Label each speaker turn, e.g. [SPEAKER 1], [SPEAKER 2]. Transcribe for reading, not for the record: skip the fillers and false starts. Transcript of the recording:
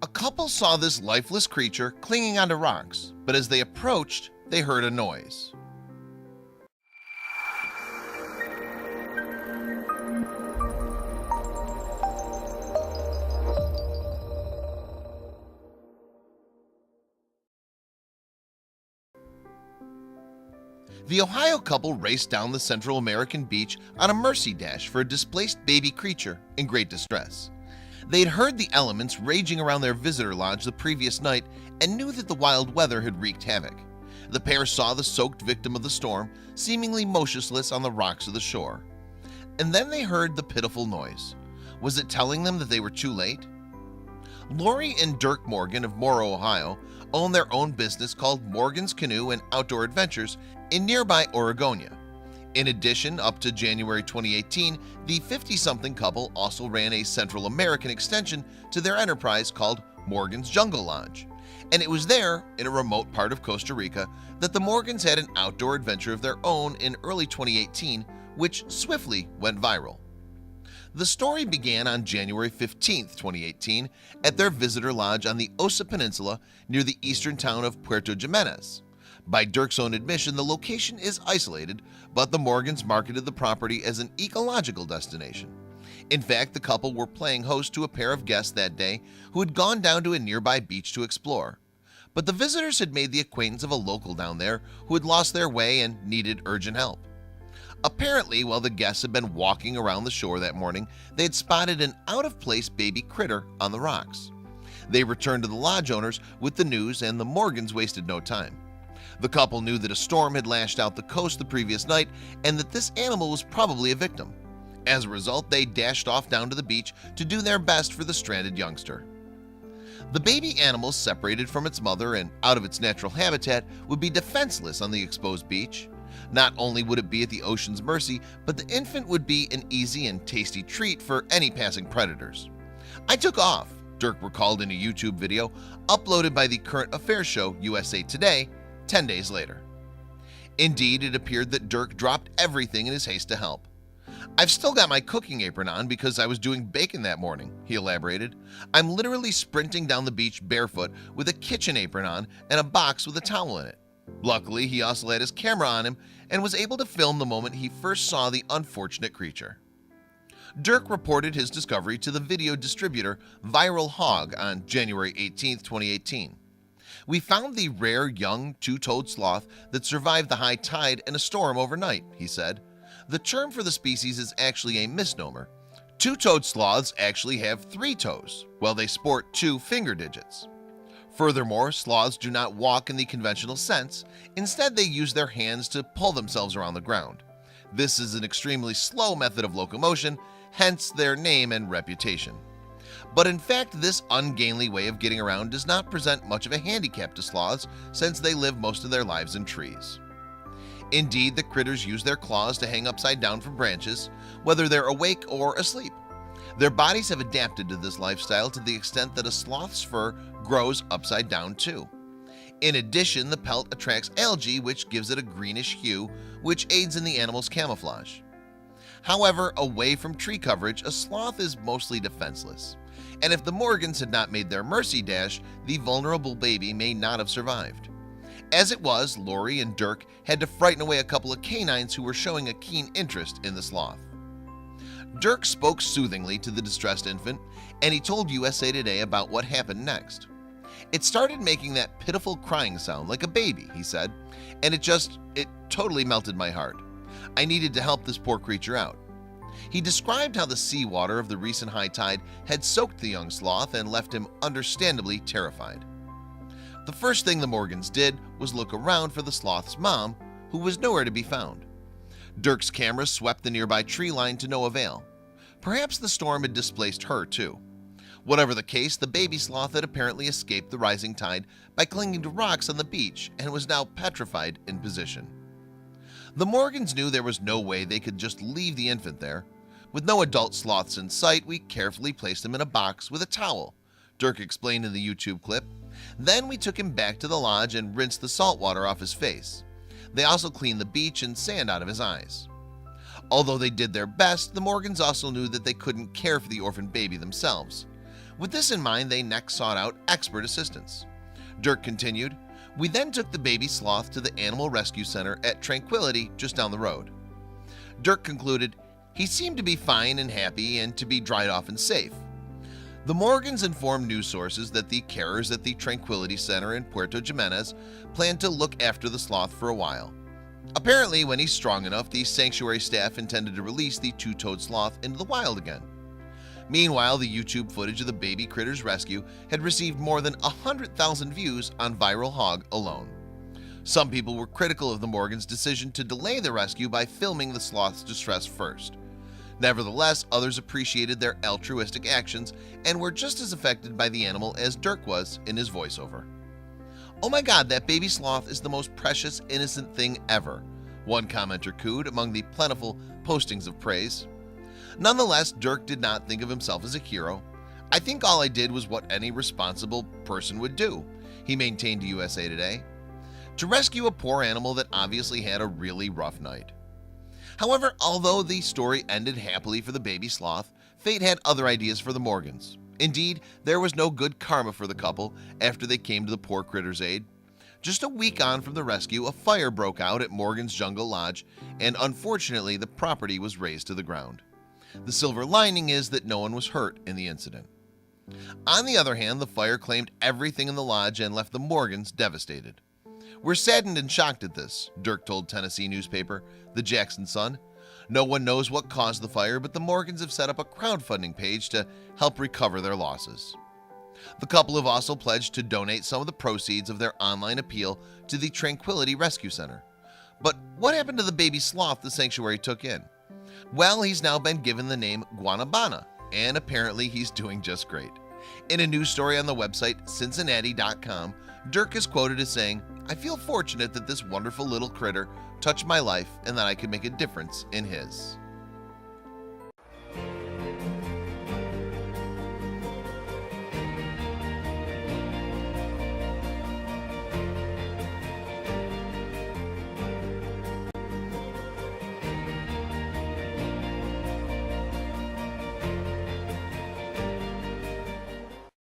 [SPEAKER 1] A couple saw this lifeless creature clinging onto rocks, but as they approached, they heard a noise. The Ohio couple raced down the Central American beach on a mercy dash for a displaced baby creature in great distress. They had heard the elements raging around their visitor lodge the previous night and knew that the wild weather had wreaked havoc. The pair saw the soaked victim of the storm seemingly motionless on the rocks of the shore. And then they heard the pitiful noise. Was it telling them that they were too late? Lori and Dirk Morgan of Morrow, Ohio, own their own business called Morgan's Canoe and Outdoor Adventures in nearby Oregonia. In addition, up to January 2018, the 50-something couple also ran a Central American extension to their enterprise called Morgan's Jungle Lodge. And it was there, in a remote part of Costa Rica, that the Morgans had an outdoor adventure of their own in early 2018, which swiftly went viral. The story began on January 15, 2018, at their visitor lodge on the Osa Peninsula near the eastern town of Puerto Jimenez. By Dirk's own admission, the location is isolated, but the Morgans marketed the property as an ecological destination. In fact, the couple were playing host to a pair of guests that day who had gone down to a nearby beach to explore. But the visitors had made the acquaintance of a local down there who had lost their way and needed urgent help. Apparently, while the guests had been walking around the shore that morning, they had spotted an out-of-place baby critter on the rocks. They returned to the lodge owners with the news, and the Morgans wasted no time. The couple knew that a storm had lashed out the coast the previous night and that this animal was probably a victim. As a result, they dashed off down to the beach to do their best for the stranded youngster. The baby animal, separated from its mother and out of its natural habitat, would be defenseless on the exposed beach. Not only would it be at the ocean's mercy, but the infant would be an easy and tasty treat for any passing predators. "I took off," Dirk recalled in a YouTube video uploaded by the current affairs show USA Today 10 days later. Indeed, it appeared that Dirk dropped everything in his haste to help. "I've still got my cooking apron on because I was doing bacon that morning," he elaborated. "I'm literally sprinting down the beach barefoot with a kitchen apron on and a box with a towel in it." Luckily, he also had his camera on him and was able to film the moment he first saw the unfortunate creature. Dirk reported his discovery to the video distributor ViralHog on January 18, 2018. "We found the rare young two-toed sloth that survived the high tide and a storm overnight," he said. "The term for the species is actually a misnomer. Two-toed sloths actually have 3 toes, while they sport 2 finger digits. Furthermore, sloths do not walk in the conventional sense. Instead, they use their hands to pull themselves around the ground. This is an extremely slow method of locomotion, hence their name and reputation. But in fact, this ungainly way of getting around does not present much of a handicap to sloths since they live most of their lives in trees. Indeed, the critters use their claws to hang upside down from branches, whether they're awake or asleep. Their bodies have adapted to this lifestyle to the extent that a sloth's fur grows upside down too. In addition, the pelt attracts algae, which gives it a greenish hue, which aids in the animal's camouflage. However, away from tree coverage, a sloth is mostly defenseless. And if the Morgans had not made their mercy dash, the vulnerable baby may not have survived. As it was, Lori and Dirk had to frighten away a couple of canines who were showing a keen interest in the sloth. Dirk spoke soothingly to the distressed infant, and he told USA Today about what happened next. "It started making that pitiful crying sound like a baby," he said, "and it totally melted my heart. I needed to help this poor creature out." He described how the seawater of the recent high tide had soaked the young sloth and left him understandably terrified. The first thing the Morgans did was look around for the sloth's mom, who was nowhere to be found. Dirk's camera swept the nearby tree line to no avail. Perhaps the storm had displaced her too. Whatever the case, the baby sloth had apparently escaped the rising tide by clinging to rocks on the beach and was now petrified in position. The Morgans knew there was no way they could just leave the infant there. "With no adult sloths in sight, we carefully placed him in a box with a towel," Dirk explained in the YouTube clip. "Then we took him back to the lodge and rinsed the salt water off his face. They also cleaned the beach and sand out of his eyes." Although they did their best, the Morgans also knew that they couldn't care for the orphan baby themselves. With this in mind, they next sought out expert assistance. Dirk continued, "We then took the baby sloth to the Animal Rescue Center at Tranquility just down the road." Dirk concluded, "He seemed to be fine and happy and to be dried off and safe." The Morgans informed news sources that the carers at the Tranquility Center in Puerto Jimenez planned to look after the sloth for a while. Apparently, when he's strong enough, the sanctuary staff intended to release the two-toed sloth into the wild again. Meanwhile, the YouTube footage of the baby critter's rescue had received more than 100,000 views on ViralHog alone. Some people were critical of the Morgans' decision to delay the rescue by filming the sloth's distress first. Nevertheless, others appreciated their altruistic actions and were just as affected by the animal as Dirk was in his voiceover. "Oh my God, that baby sloth is the most precious, innocent thing ever," one commenter cooed among the plentiful postings of praise. Nonetheless, Dirk did not think of himself as a hero. "I think all I did was what any responsible person would do," he maintained to USA Today, to rescue a poor animal that obviously had a really rough night. However, although the story ended happily for the baby sloth, fate had other ideas for the Morgans. Indeed, there was no good karma for the couple after they came to the poor critter's aid. Just a week on from the rescue, a fire broke out at Morgan's Jungle Lodge, and unfortunately the property was razed to the ground. The silver lining is that no one was hurt in the incident. On the other hand, the fire claimed everything in the lodge and left the Morgans devastated. "We're saddened and shocked at this," Dirk told Tennessee newspaper The Jackson Sun. "No one knows what caused the fire, but the Morgans have set up a crowdfunding page to help recover their losses." The couple have also pledged to donate some of the proceeds of their online appeal to the Tranquility Rescue Center. But what happened to the baby sloth the sanctuary took in? Well, he's now been given the name Guanabana, and apparently he's doing just great. In a news story on the website Cincinnati.com, Dirk is quoted as saying, "I feel fortunate that this wonderful little critter touched my life and that I could make a difference in his."